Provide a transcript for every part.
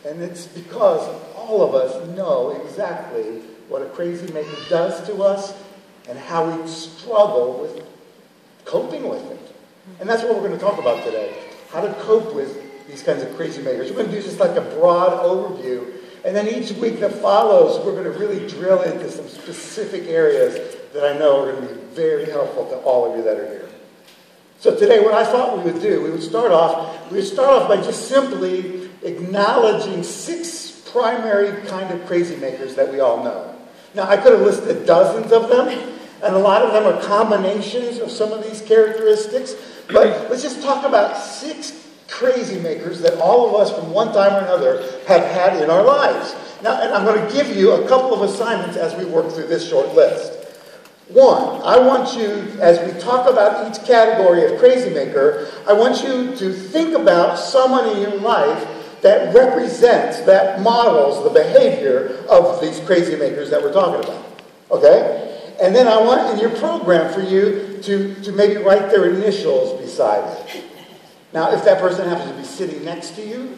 And it's because all of us know exactly what a crazy maker does to us and how we struggle with coping with it. And that's what we're going to talk about today. How to cope with these kinds of crazy makers. We're going to do just like a broad overview. And then each week that follows, we're going to really drill into some specific areas that I know are going to be very helpful to all of you that are here. So today, what I thought we would do, we would start off by just simply acknowledging 6 primary kind of crazy makers that we all know. Now, I could have listed dozens of them, and a lot of them are combinations of some of these characteristics, but let's just talk about 6 crazy makers that all of us from one time or another have had in our lives. Now, and I'm going to give you a couple of assignments as we work through this short list. 1, I want you, as we talk about each category of crazy maker, I want you to think about someone in your life that represents, that models the behavior of these crazy makers that we're talking about. Okay? And then I want in your program for you to maybe write their initials beside it. Now, if that person happens to be sitting next to you,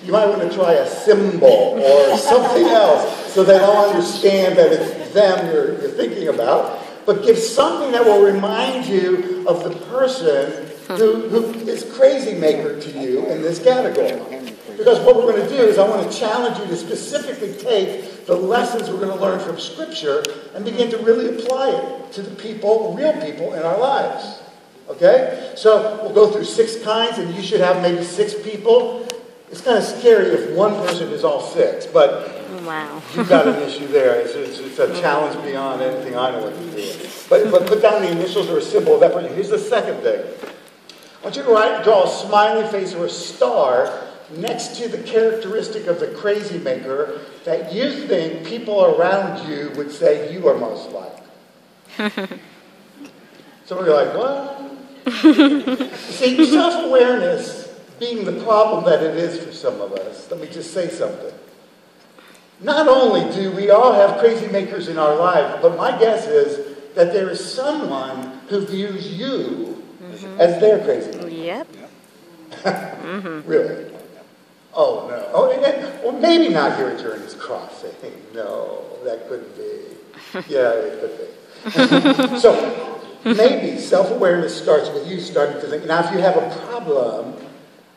you might want to try a symbol or something else so they don't understand that it's them you're thinking about. But give something that will remind you of the person who is crazy maker to you in this category. Because what we're going to do is I want to challenge you to specifically take the lessons we're going to learn from Scripture and begin to really apply it to the people, real people in our lives. Okay? So we'll go through 6 kinds, and you should have maybe 6 people. It's kind of scary if one person is all 6, but wow. You've got an issue there. It's a challenge beyond anything I know what to do. But put down the initials or a symbol of that person. Here's the second thing. I want you to draw a smiley face or a star next to the characteristic of the crazy maker that you think people around you would say you are most like. Some of you are like, what? See, self-awareness being the problem that it is for some of us, let me just say something. Not only do we all have crazy makers in our life, but my guess is that there is someone who views you as their crazy maker. Yep. Really? Oh, no. Oh, or maybe not here at Journey's Crossing. No, that couldn't be. Yeah, it could be. So, maybe self-awareness starts with you starting to think. Now, if you have a problem,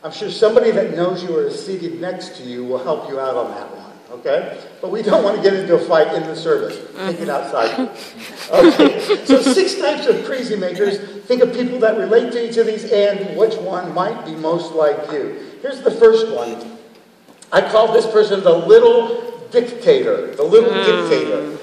I'm sure somebody that knows you or is seated next to you will help you out on that one. Okay? But we don't want to get into a fight in the service. Take it outside. Okay. So 6 types of crazy makers. Think of people that relate to each of these and which one might be most like you. Here's the first one. I call this person the little dictator. The little dictator.